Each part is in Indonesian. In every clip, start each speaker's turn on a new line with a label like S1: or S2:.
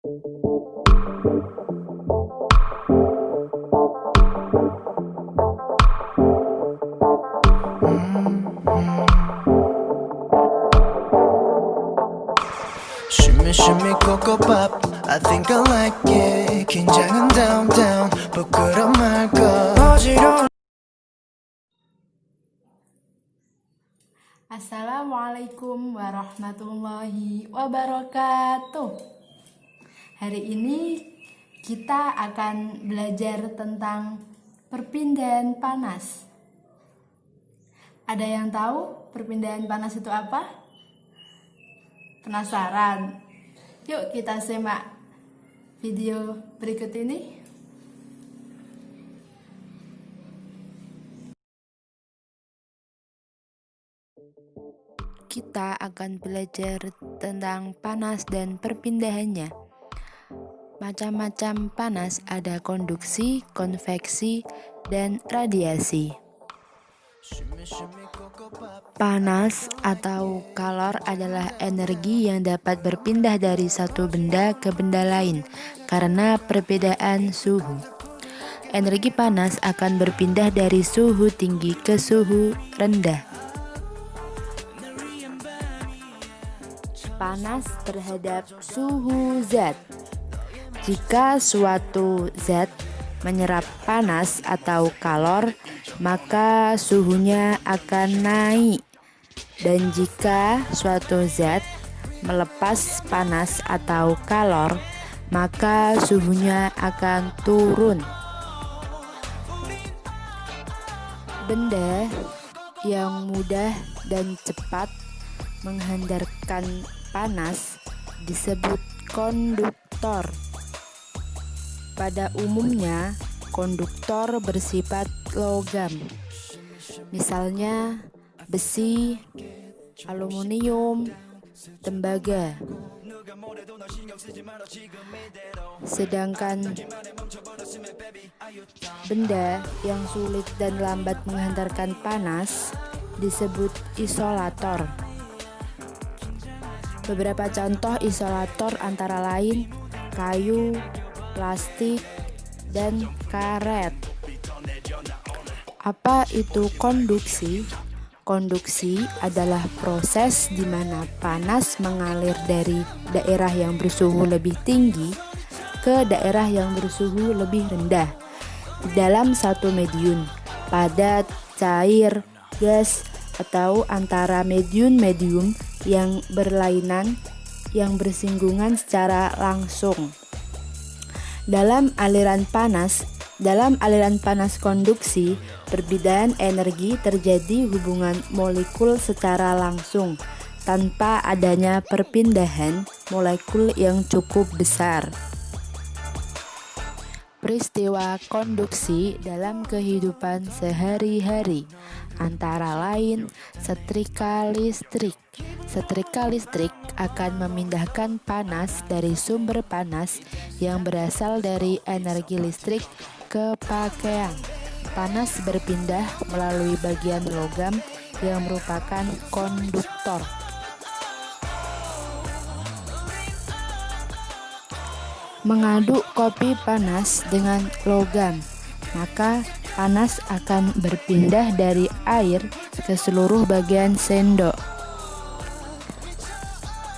S1: Shimmy shimmy cocoa pop, I think I like it. 긴장은 down down, 부끄러운 말까 어지러운.
S2: Assalamualaikum warahmatullahi wabarakatuh. Hari ini kita akan belajar tentang perpindahan panas. Ada yang tahu perpindahan panas itu apa? Penasaran? Yuk kita simak video berikut ini. Kita akan belajar tentang panas dan perpindahannya. Macam-macam panas ada konduksi, konveksi, dan radiasi. Panas atau kalor adalah energi yang dapat berpindah dari satu benda ke benda lain karena perbedaan suhu. Energi panas akan berpindah dari suhu tinggi ke suhu rendah. Panas terhadap suhu zat. Jika suatu zat menyerap panas atau kalor, maka suhunya akan naik. Dan jika suatu zat melepas panas atau kalor, maka suhunya akan turun. Benda yang mudah dan cepat menghantarkan panas disebut konduktor. Pada umumnya, konduktor bersifat logam, misalnya besi, aluminium, tembaga. Sedangkan benda yang sulit dan lambat menghantarkan panas disebut isolator. Beberapa contoh isolator antara lain kayu, plastik, dan karet. Apa itu konduksi? Konduksi adalah proses di mana panas mengalir dari daerah yang bersuhu lebih tinggi ke daerah yang bersuhu lebih rendah dalam satu medium, padat, cair, gas, atau antara medium-medium yang berlainan yang bersinggungan secara langsung. Dalam aliran panas konduksi, perbedaan energi terjadi hubungan molekul secara langsung tanpa adanya perpindahan molekul yang cukup besar. Peristiwa konduksi dalam kehidupan sehari-hari antara lain setrika listrik. Setrika listrik akan memindahkan panas dari sumber panas yang berasal dari energi listrik ke pakaian. Panas berpindah melalui bagian logam yang merupakan konduktor. Mengaduk kopi panas dengan logam, maka panas akan berpindah dari air ke seluruh bagian sendok.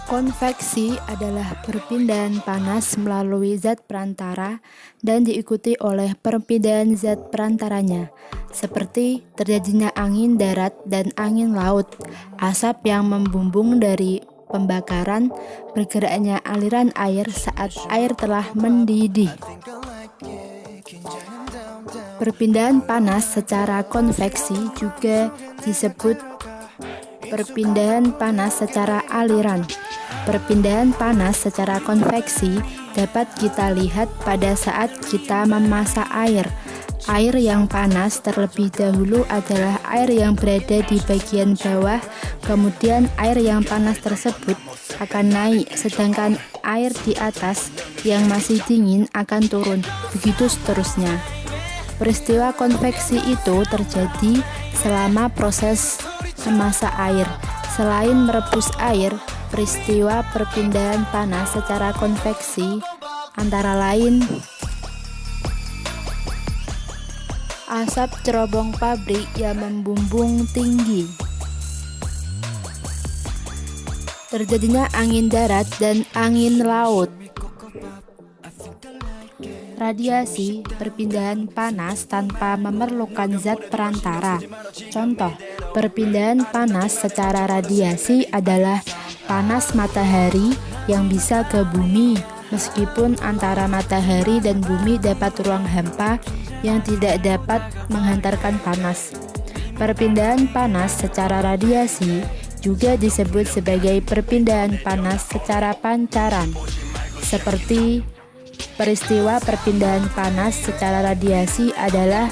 S2: Konveksi adalah perpindahan panas melalui zat perantara dan diikuti oleh perpindahan zat perantaranya, seperti terjadinya angin darat dan angin laut, asap yang membumbung dari pembakaran, bergeraknya aliran air saat air telah mendidih. Perpindahan panas secara konveksi juga disebut perpindahan panas secara aliran. Perpindahan panas secara konveksi dapat kita lihat pada saat kita memasak air. Air yang panas terlebih dahulu adalah air yang berada di bagian bawah, kemudian air yang panas tersebut akan naik, sedangkan air di atas yang masih dingin akan turun, begitu seterusnya. Peristiwa konveksi itu terjadi selama proses memasak air. Selain merebus air, Peristiwa perpindahan panas secara konveksi antara lain asap cerobong pabrik yang membumbung tinggi, terjadinya angin darat dan angin laut, radiasi perpindahan panas tanpa memerlukan zat perantara. Contoh, perpindahan panas secara radiasi adalah panas matahari yang bisa ke bumi, meskipun antara matahari dan bumi dapat ruang hampa yang tidak dapat menghantarkan panas. Perpindahan panas secara radiasi juga disebut sebagai perpindahan panas secara pancaran, seperti peristiwa perpindahan panas secara radiasi adalah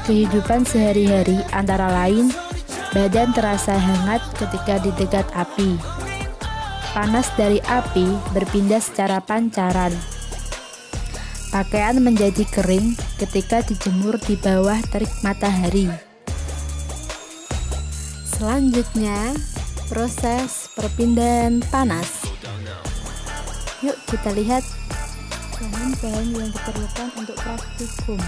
S2: kehidupan sehari-hari, antara lain badan terasa hangat ketika di dekat api. Panas dari api berpindah secara pancaran. Pakaian menjadi kering ketika dijemur di bawah terik matahari. Selanjutnya, proses perpindahan panas. Yuk kita lihat bahan-bahan yang diperlukan untuk praktikum.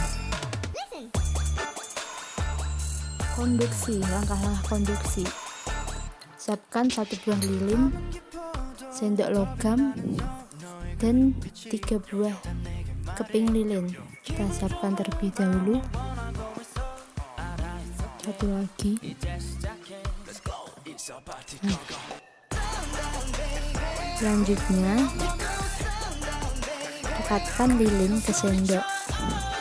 S2: Konduksi, langkah-langkah konduksi. Siapkan 1 buah lilin, sendok logam, dan 3 buah keping lilin. Kita siapkan terlebih dahulu. Satu lagi. Selanjutnya, dekatkan lilin ke sendok.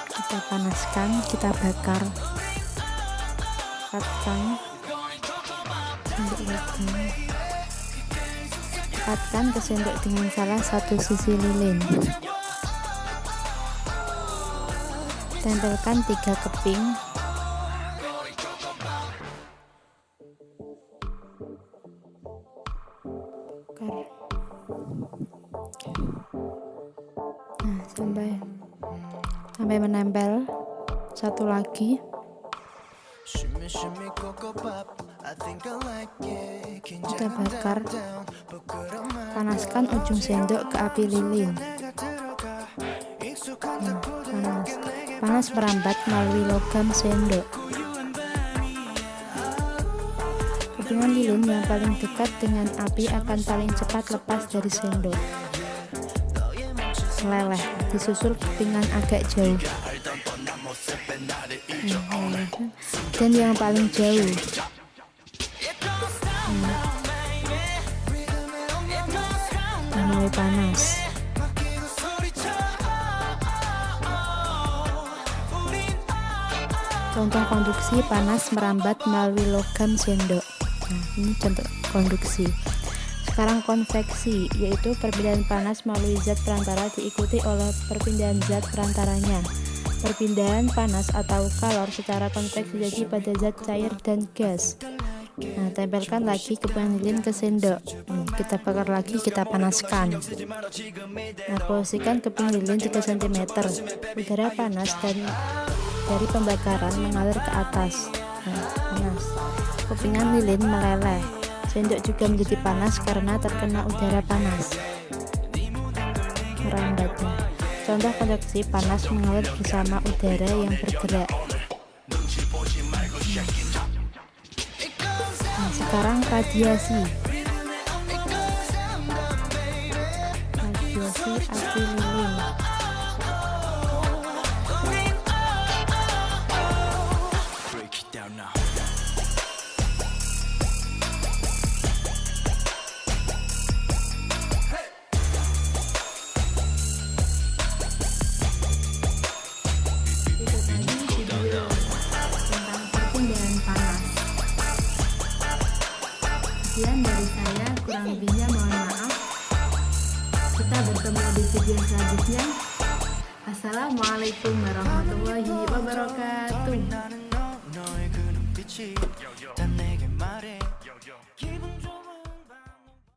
S2: Kita panaskan, kita bakar. Dekatkan sendok logam. Dekatkan ke sendok dengan salah satu sisi lilin. Tempelkan 3 keping. Nah, sampai menempel. Satu lagi. Kita bakar. Panaskan ujung sendok ke api lilin. Panas merambat melalui logam sendok. Kepingan lilin yang paling dekat dengan api akan paling cepat lepas dari sendok. Meleleh, disusul kepingan agak jauh. Dan yang paling jauh. Mulai panas. Contoh konduksi panas merambat melalui logam sendok. Nah, ini contoh konduksi. Sekarang konveksi, yaitu perpindahan panas melalui zat perantara diikuti oleh perpindahan zat perantaranya. Perpindahan panas atau kalor secara konveksi terjadi pada zat cair dan gas. Nah, tempelkan lagi kepingan lilin ke sendok. Kita bakar lagi, kita panaskan. Nah, posisikan keping lilin 3 cm. Udara panas dan dari pembakaran mengalir ke atas. Nah, panas. Kepingan lilin meleleh. Sendok juga menjadi panas karena terkena udara panas. Merambatnya. Contoh konveksi, panas mengalir bersama udara yang bergerak. Nah, sekarang radiasi. Radiasi api lilin. Sekian dari saya, kurang lebihnya mohon maaf. Kita bertemu di video selanjutnya. Assalamualaikum warahmatullahi wabarakatuh.